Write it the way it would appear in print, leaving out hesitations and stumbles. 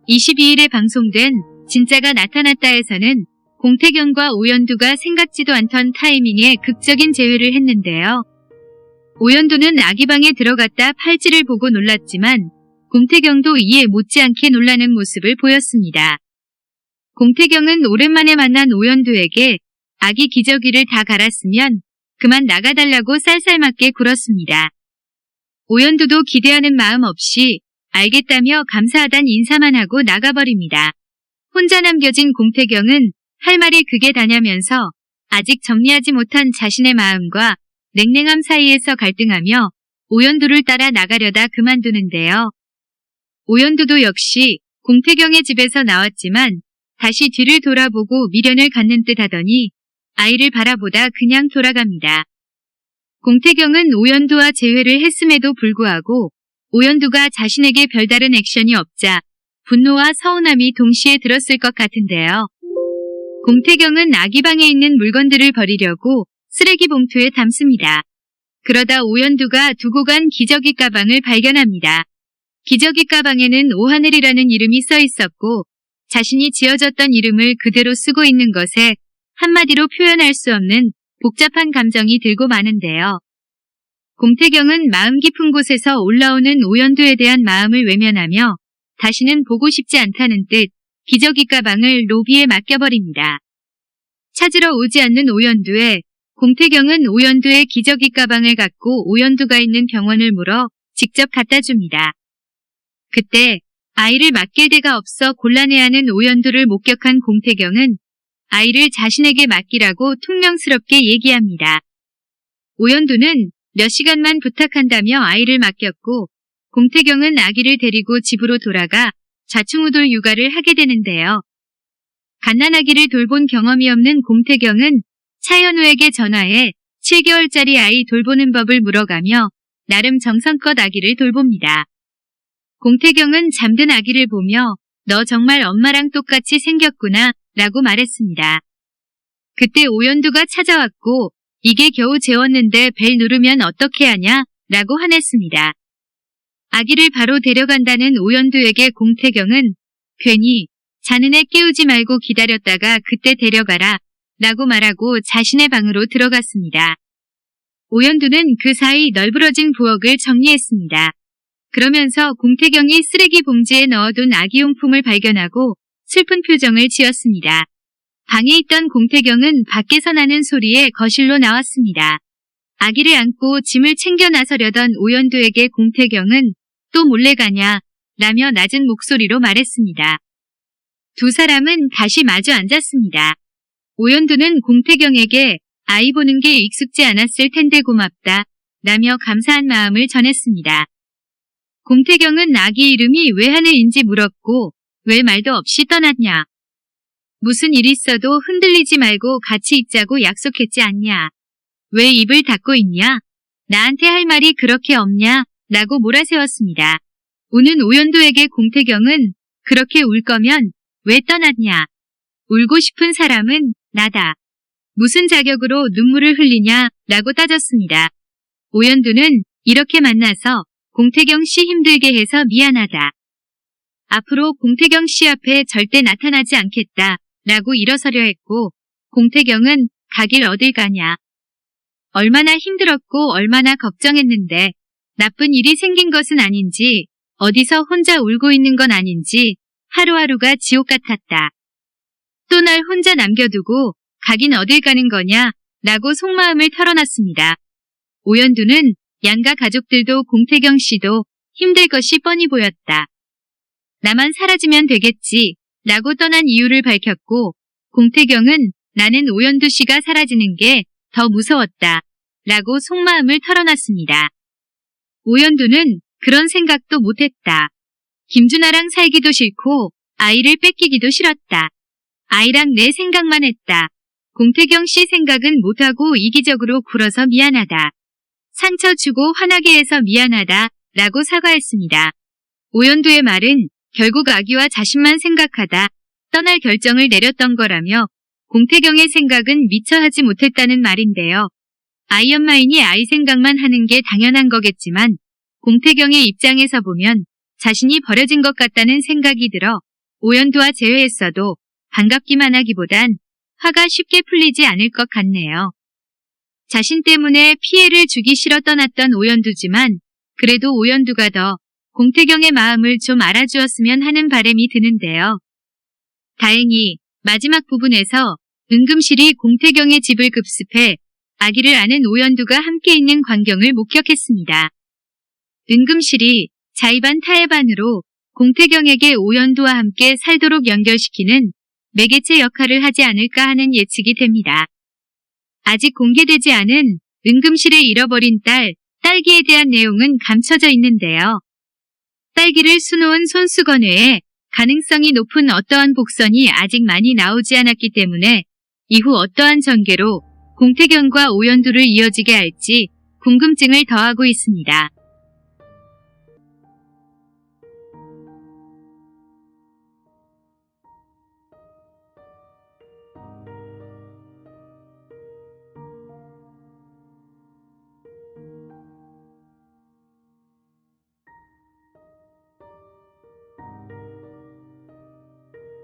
22일에 방송된 진짜가 나타났다에서는 공태경과 오연두가 생각지도 않던 타이밍에 극적인 재회를 했는데요. 오연두는 아기 방에 들어갔다 팔찌를 보고 놀랐지만 공태경도 이에 못지않게 놀라는 모습을 보였습니다. 공태경은 오랜만에 만난 오연두에게 아기 기저귀를 다 갈았으면 그만 나가달라고 쌀쌀맞게 굴었습니다. 오연두도 기대하는 마음 없이 알겠다며 감사하단 인사만 하고 나가버립니다. 혼자 남겨진 공태경은 할 말이 그게 다냐면서 아직 정리하지 못한 자신의 마음과 냉랭함 사이에서 갈등하며 오연두를 따라 나가려다 그만두는데요. 오연두도 역시 공태경의 집에서 나왔지만 다시 뒤를 돌아보고 미련을 갖는 듯 하더니 아이를 바라보다 그냥 돌아갑니다. 공태경은 오연두와 재회를 했음에도 불구하고 오연두가 자신에게 별다른 액션이 없자 분노와 서운함이 동시에 들었을 것 같은데요. 공태경은 아기 방에 있는 물건들을 버리려고 쓰레기 봉투에 담습니다. 그러다 오연두가 두고 간 기저귀 가방을 발견합니다. 기저귀 가방에는 오하늘이라는 이름이 써 있었고 자신이 지어졌던 이름을 그대로 쓰고 있는 것에 한마디로 표현할 수 없는 복잡한 감정이 들고 마는데요. 공태경은 마음 깊은 곳에서 올라오는 오연두에 대한 마음을 외면하며 다시는 보고 싶지 않다는 뜻 기저귀 가방을 로비에 맡겨버립니다. 찾으러 오지 않는 오연두에 공태경은 오연두의 기저귀 가방을 갖고 오연두가 있는 병원을 물어 직접 갖다 줍니다. 그때 아이를 맡길 데가 없어 곤란해하는 오연두를 목격한 공태경은 아이를 자신에게 맡기라고 퉁명스럽게 얘기합니다. 오연두는 몇 시간만 부탁한다며 아이를 맡겼고 공태경은 아기를 데리고 집으로 돌아가 좌충우돌 육아를 하게 되는데요. 갓난아기를 돌본 경험이 없는 공태경은 차현우에게 전화해 7개월짜리 아이 돌보는 법을 물어가며 나름 정성껏 아기를 돌봅니다. 공태경은 잠든 아기를 보며 너 정말 엄마랑 똑같이 생겼구나 라고 말했습니다. 그때 오연두가 찾아왔고 이게 겨우 재웠는데 벨 누르면 어떻게 하냐 라고 화냈습니다. 아기를 바로 데려간다는 오연두에게 공태경은 괜히 자는 애 깨우지 말고 기다렸다가 그때 데려가라 라고 말하고 자신의 방으로 들어갔습니다. 오연두는 그 사이 널브러진 부엌을 정리했습니다. 그러면서 공태경이 쓰레기 봉지에 넣어둔 아기용품을 발견하고 슬픈 표정을 지었습니다. 방에 있던 공태경은 밖에서 나는 소리에 거실로 나왔습니다. 아기를 안고 짐을 챙겨 나서려던 오연두에게 공태경은 또 몰래 가냐 라며 낮은 목소리로 말했습니다. 두 사람은 다시 마주 앉았습니다. 오연두는 공태경에게 아이 보는 게 익숙지 않았을 텐데 고맙다 라며 감사한 마음을 전했습니다. 공태경은 아기 이름이 왜 하늘인지 물었고 왜 말도 없이 떠났냐. 무슨 일 있어도 흔들리지 말고 같이 있자고 약속했지 않냐. 왜 입을 닫고 있냐. 나한테 할 말이 그렇게 없냐 라고 몰아세웠습니다. 우는 오연두에게 공태경은 그렇게 울 거면 왜 떠났냐. 울고 싶은 사람은 나다. 무슨 자격으로 눈물을 흘리냐 라고 따졌습니다. 오연두는 이렇게 만나서 공태경 씨 힘들게 해서 미안하다. 앞으로 공태경 씨 앞에 절대 나타나지 않겠다 라고 일어서려 했고 공태경은 가길 어딜 가냐. 얼마나 힘들었고 얼마나 걱정했는데 나쁜 일이 생긴 것은 아닌지 어디서 혼자 울고 있는 건 아닌지 하루하루가 지옥 같았다. 또 날 혼자 남겨두고 가긴 어딜 가는 거냐 라고 속마음을 털어놨습니다. 오연두는 양가 가족들도 공태경 씨도 힘들 것이 뻔히 보였다. 나만 사라지면 되겠지 라고 떠난 이유를 밝혔고 공태경은 나는 오연두 씨가 사라지는 게 더 무서웠다 라고 속마음을 털어놨습니다. 오연두는 그런 생각도 못했다. 김준하랑 살기도 싫고 아이를 뺏기기도 싫었다. 아이랑 내 생각만 했다. 공태경 씨 생각은 못하고 이기적으로 굴어서 미안하다. 상처 주고 화나게 해서 미안하다 라고 사과했습니다. 오연두의 말은 결국 아기와 자신만 생각하다 떠날 결정을 내렸던 거라며 공태경의 생각은 미처 하지 못했다는 말인데요. 아이 엄마이니 아이 생각만 하는 게 당연한 거겠지만 공태경의 입장에서 보면 자신이 버려진 것 같다는 생각이 들어 오연두와 재회했어도 반갑기만 하기보단 화가 쉽게 풀리지 않을 것 같네요. 자신 때문에 피해를 주기 싫어 떠났던 오연두지만 그래도 오연두가 더 공태경의 마음을 좀 알아주었으면 하는 바람이 드는데요. 다행히 마지막 부분에서 은금실이 공태경의 집을 급습해 아기를 아는 오연두가 함께 있는 광경을 목격했습니다. 은금실이 자의반 타의반으로 공태경에게 오연두와 함께 살도록 연결시키는 매개체 역할을 하지 않을까 하는 예측이 됩니다. 아직 공개되지 않은 은금실의 잃어버린 딸기에 대한 내용은 감춰져 있는데요. 딸기를 수놓은 손수건 외에 가능성이 높은 어떠한 복선이 아직 많이 나오지 않았기 때문에 이후 어떠한 전개로 공태경과 오연두를 이어지게 할지 궁금증을 더하고 있습니다.